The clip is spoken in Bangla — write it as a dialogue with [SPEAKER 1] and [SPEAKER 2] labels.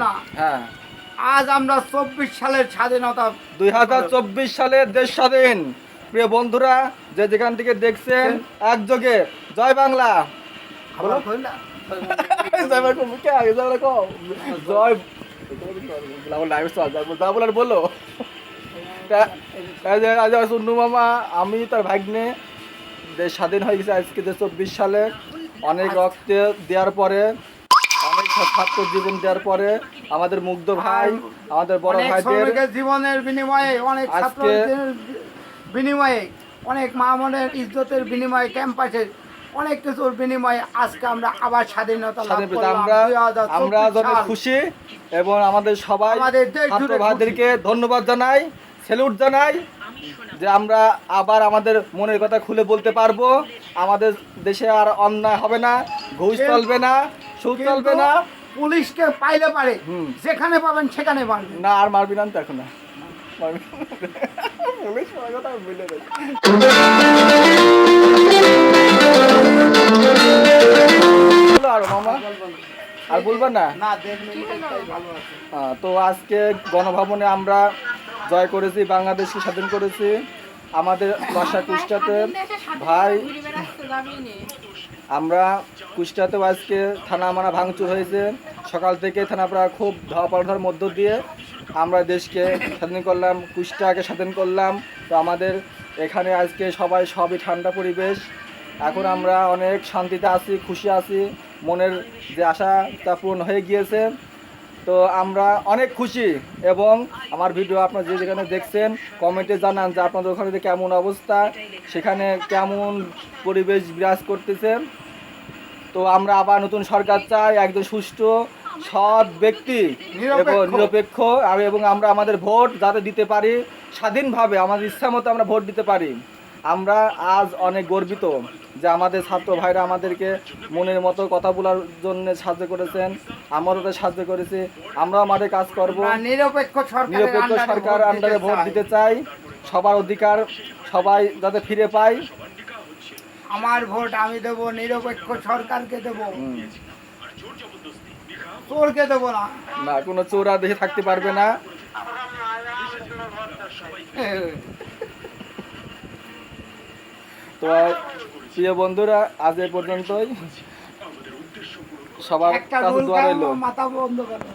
[SPEAKER 1] না।
[SPEAKER 2] হ্যাঁ,
[SPEAKER 1] আজ আমরা 24 সালের স্বাধীনতা
[SPEAKER 2] 2024 সালে দেশ স্বাধীন। প্রিয় বন্ধুরা, যে যেখান থেকে দেখছেন, একযোগে জয় বাংলা।
[SPEAKER 1] আবার কই না?
[SPEAKER 2] জয় বাংলা কে আগে জয় বাংলা কও। জয় লাইভ চল যা বলার বলো। আজ সুন্নু মামা, আমি তার ভাগ্নে দেশ স্বাধীন হয়ে গেছে আজকে 24 সালে। অনেক রক্ত দেওয়ার পরে, অনেক ছাত্র জীবন দেওয়ার পরে আমাদের মুগ্ধ ভাই, আমাদের বড়
[SPEAKER 1] অনেক
[SPEAKER 2] ভাইদের
[SPEAKER 1] শ্রমিকের জীবনের বিনিময়ে, অনেক
[SPEAKER 2] আজকে
[SPEAKER 1] ছাত্রদের বিনিময়ে, অনেক মা বোনের ইজ্জতের বিনিময়ে, ক্যাম্পাসের অনেক কিছুর বিনিময়ে আজকে আমরা আবার স্বাধীনতা লাভ
[SPEAKER 2] স্বাধীন পেতে
[SPEAKER 1] করলাম।
[SPEAKER 2] আমরা
[SPEAKER 1] 2024
[SPEAKER 2] অনেক
[SPEAKER 1] সাল।
[SPEAKER 2] খুশি এবং আমাদের সবাই
[SPEAKER 1] আমাদের দেশ
[SPEAKER 2] ছাত্র
[SPEAKER 1] জুড়ে
[SPEAKER 2] ভাইদেরকে ধন্যবাদ জানাই, স্যালুট জানাই যে আমরা আবার আমাদের মনের কথা খুলে বলতে পারবো। আমাদের দেশে আর অন্যায় হবে না, ঘুষ চলবে না, সুদ চলবে না।
[SPEAKER 1] পুলিশকে পাইলে পারে,
[SPEAKER 2] হুম।
[SPEAKER 1] যেখানে পাবেন সেখানে পারবেন।
[SPEAKER 2] না আর মারবি না তো এখন না। পুলিশ মারার কথা বলে দেয়। বলো আর মামা, আর বলবা না?
[SPEAKER 1] না, দেখবেন এটাই ভালো আছে।
[SPEAKER 2] তো আজকে গণভবনে আমরা জয় করেছি, বাংলাদেশকে স্বাধীন করেছি। আমাদের বাসা কুষ্টাতে ভাই, আমরা কুষ্টাতেও আজকে থানা মানা ভাঙচুর হয়েছে। সকাল থেকে থানা প্রায় খুব ধাওয়া পাল্টার মধ্য দিয়ে আমরা দেশকে স্বাধীন করলাম, কুষ্টাকে স্বাধীন করলাম। তো আমাদের এখানে আজকে সবই ঠান্ডা পরিবেশ। এখন আমরা অনেক শান্তিতে আছি, খুশি আছি, মনের যে আশাটা পূরণ হয়ে গিয়েছে। তো আমরা অনেক খুশি এবং আমার ভিডিও আপনারা যে যেখানে দেখছেন কমেন্টে জানান যে আপনাদের ওখানে কেমন অবস্থা, সেখানে কেমন পরিবেশ বিরাজ করতেছে। তো আমরা আবার নতুন সরকার চাই, একজন সুষ্ঠু সৎ ব্যক্তি এবং নিরপেক্ষ, এবং আমরা আমাদের ভোট যাতে দিতে পারি স্বাধীনভাবে, আমাদের ইচ্ছা মতো আমরা ভোট দিতে পারি। আমরা আজ অনেক গর্বিত যে আমাদের ছাত্র ভাইরা আমাদেরকে মনের মতো কথা বলার জন্য সাহায্য করেছেন, আমরাও তাদের সাহায্য করেছি। আমরাও আমাদের কাজ করব,
[SPEAKER 1] নিরপেক্ষ
[SPEAKER 2] সরকার আন্ডারে ভোট দিতে চাই। সবার অধিকার সবাই যাতে ফিরে পায়।
[SPEAKER 1] আমার ভোট আমি দেব, নিরপেক্ষ সরকারকে দেব, চোরকে দেব না।
[SPEAKER 2] না, কোনো চোর আর দেশে থাকতে পারবে না। তো প্রিয় বন্ধুরা, আজ এ পর্যন্তই। সবার
[SPEAKER 1] একটা
[SPEAKER 2] কাছে
[SPEAKER 1] রোল
[SPEAKER 2] দোয়া রইল।
[SPEAKER 1] মাথা বন্ধ করো।